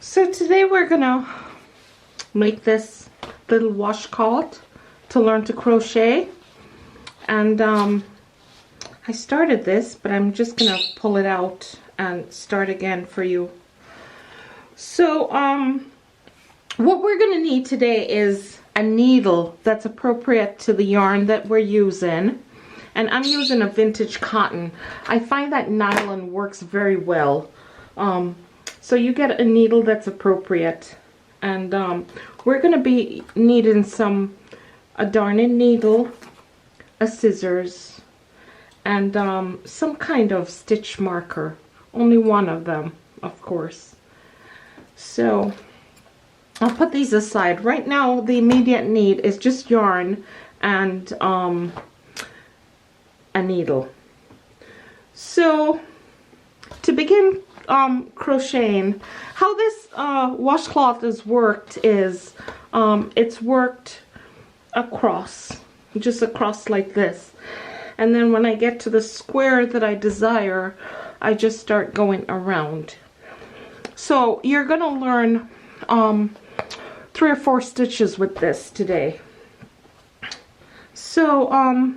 So today we're gonna make this little washcloth to learn to crochet, and I started this, but I'm just gonna pull it out and start again for you. So what we're gonna need today is a needle that's appropriate to the yarn that we're using, and I'm using a vintage cotton. I find that nylon works very well. So you get a needle that's appropriate, and we're going to be needing a darning needle, a scissors, and some kind of stitch marker. Only one of them, of course. So I'll put these aside. Right now the immediate need is just yarn and a needle. So to begin crocheting, how this washcloth is worked is it's worked across, just across like this, and then when I get to the square that I desire, I just start going around. So you're gonna learn 3 or 4 stitches with this today. So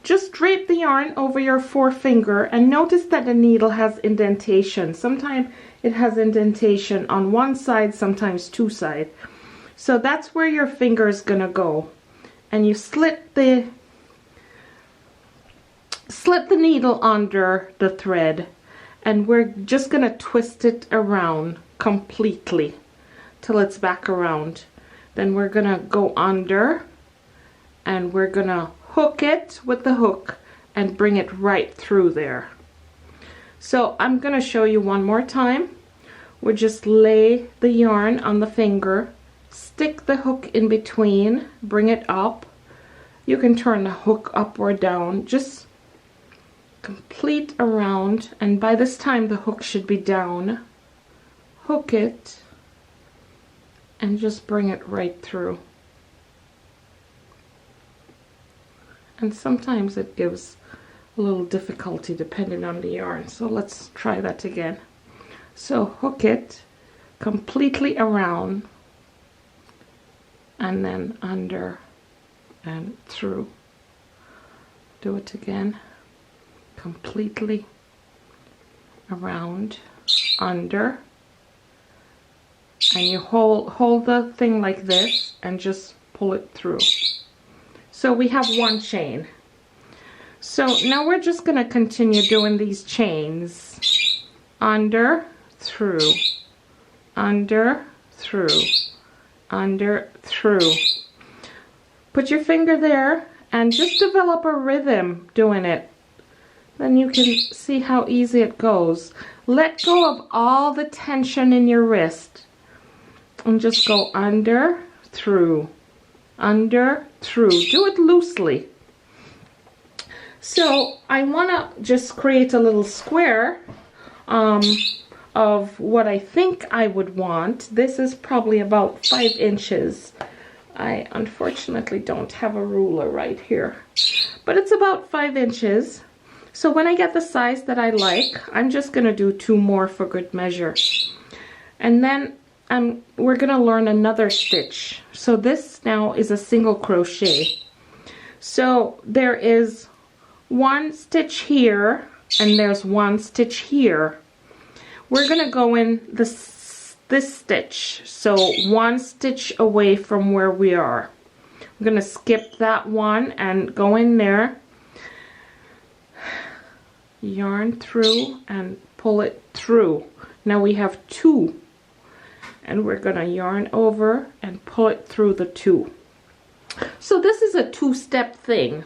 just drape the yarn over your forefinger, and notice that the needle has indentation. Sometimes it has indentation on one side, sometimes 2 sides. So that's where your finger is gonna go, and you slit the needle under the thread, and we're just gonna twist it around completely till it's back around. Then we're gonna go under, and we're gonna hook it with the hook and bring it right through there. So I'm going to show you one more time. We'll just lay the yarn on the finger, stick the hook in between, bring it up. You can turn the hook up or down, just complete around, and by this time the hook should be down. Hook it and just bring it right through. And sometimes it gives a little difficulty depending on the yarn. So let's try that again. So hook it completely around, and then under and through. Do it again. Completely around, under, and you hold the thing like this and just pull it through. So we have 1 chain. So now we're just going to continue doing these chains. Under, through, under, through, under, through. Put your finger there and just develop a rhythm doing it. Then you can see how easy it goes. Let go of all the tension in your wrist and just go under, through, under, through. Do it loosely. So I want to just create a little square of what I think I would want. This is probably about 5 inches. I unfortunately don't have a ruler right here, but it's about 5 inches. So when I get the size that I like, I'm just going to do 2 more for good measure. And then we're going to learn another stitch. So this now is a single crochet. So there is 1 stitch here, and there's 1 stitch here. We're going to go in this stitch, so 1 stitch away from where we are. We're going to skip that one and go in there, yarn through and pull it through. Now we have 2. And we're going to yarn over and pull it through the 2. So this is a 2-step thing.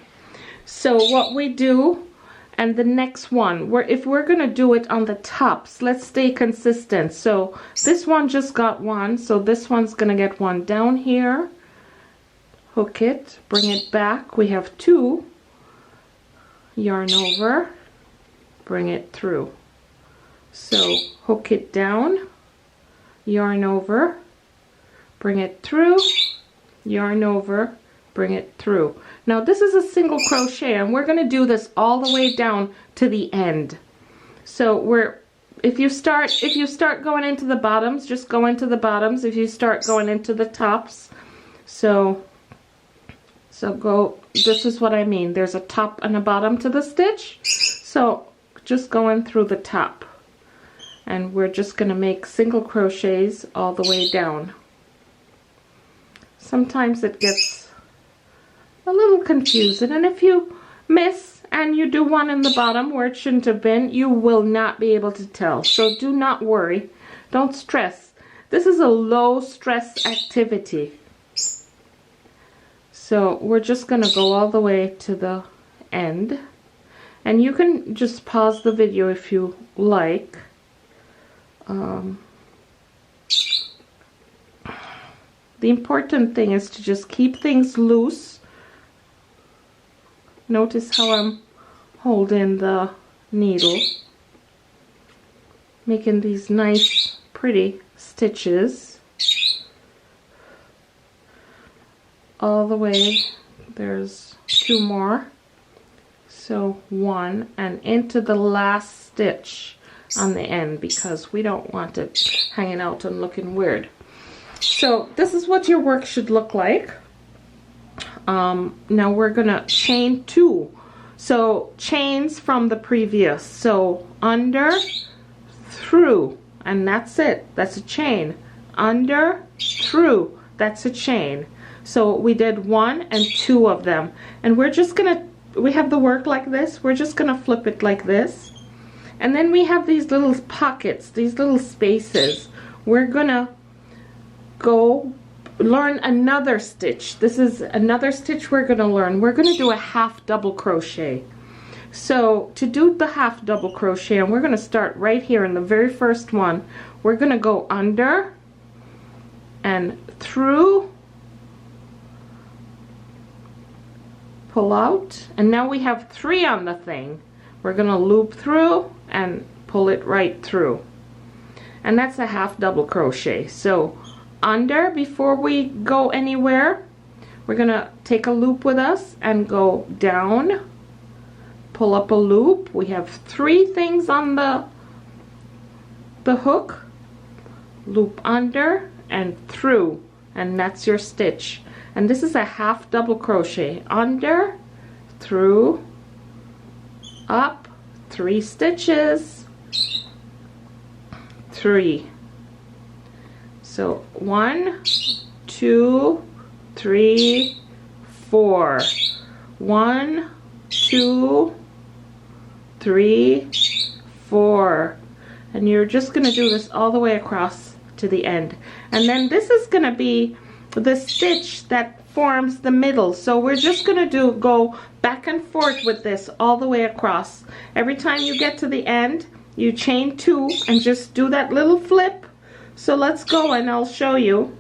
So what we do, and the next one, if we're going to do it on the tops, let's stay consistent. So this one just got 1, so this one's going to get 1 down here. Hook it, bring it back. We have 2. Yarn over, bring it through. So hook it down, yarn over, bring it through, yarn over, bring it through. Now this is a single crochet, and we're going to do this all the way down to the end. So we're if you start going into the bottoms, just go into the bottoms. If you start going into the tops, so go, this is what I mean. There's a top and a bottom to the stitch. So just going through the top. And we're just going to make single crochets all the way down. Sometimes it gets a little confusing, and if you miss and you do one in the bottom where it shouldn't have been, you will not be able to tell. So do not worry. Don't stress. This is a low stress activity. So we're just going to go all the way to the end. And you can just pause the video if you like. The important thing is to just keep things loose. Notice how I'm holding the needle, making these nice pretty stitches all the way. There's 2 more, so 1, and into the last stitch on the end, because we don't want it hanging out and looking weird. So this is what your work should look like. Now we're gonna chain 2, so chains from the previous, so under, through, and that's it. That's a chain. Under, through, that's a chain. So we did 1 and 2 of them, and we're just gonna, we have the work like this, we're just gonna flip it like this, and then we have these little pockets, these little spaces. We're gonna go learn another stitch. This is another stitch we're going to learn. We're going to do a half double crochet. So to do the half double crochet, and we're going to start right here in the very first one, we're going to go under and through, pull out, and now we have 3 on the thing. We're going to loop through and pull it right through, and that's a half double crochet. So under, before we go anywhere, we're gonna take a loop with us and go down, pull up a loop. We have 3 things on the hook, loop under and through, and that's your stitch. And this is a half double crochet. Under, through, up, 3 stitches, 3. So 1, 2, 3, 4. 1, 2, 3, 4. And you're just going to do this all the way across to the end. And then this is going to be the stitch that forms the middle. So we're just going to go back and forth with this all the way across. Every time you get to the end, you chain 2 and just do that little flip. So let's go and I'll show you.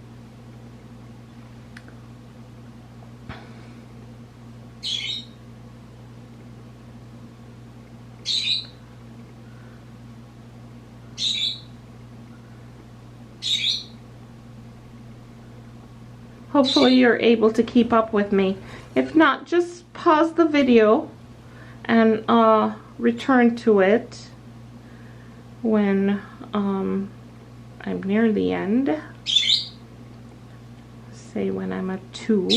Hopefully you're able to keep up with me. If not, just pause the video and return to it when I'm near the end, say when I'm at 2.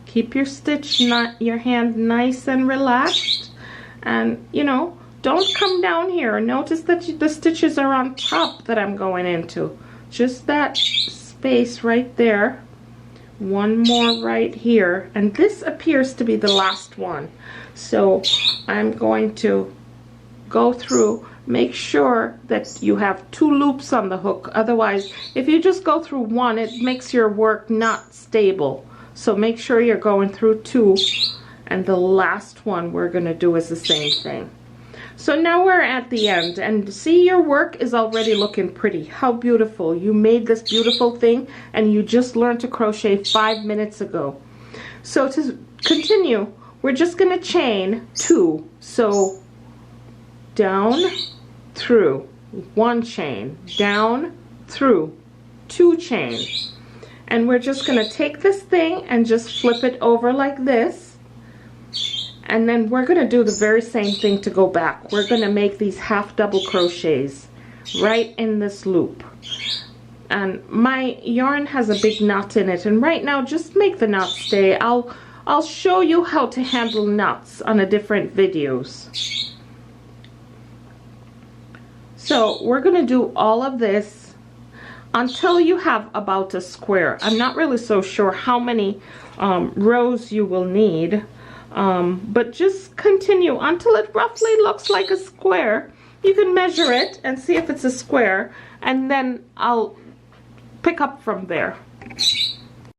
Keep your stitch, your hand nice and relaxed, and you know, don't come down here. Notice that the stitches are on top that I'm going into. Just that space right there. 1 more right here, and this appears to be the last one. So I'm going to go through, make sure that you have 2 loops on the hook. Otherwise, if you just go through 1, it makes your work not stable. So make sure you're going through 2, and the last one we're going to do is the same thing. So now we're at the end, and see, your work is already looking pretty. How beautiful. You made this beautiful thing and you just learned to crochet 5 minutes ago. So to continue, we're just going to chain 2. So down, through, 1 chain, down, through, 2 chains. And we're just going to take this thing and just flip it over like this. And then we're going to do the very same thing to go back. We're going to make these half double crochets right in this loop. And my yarn has a big knot in it, and right now just make the knot stay. I'll show you how to handle knots on a different videos. So we're going to do all of this until you have about a square. I'm not really so sure how many rows you will need, but just continue until it roughly looks like a square. You can measure it and see if it's a square, and then I'll pick up from there.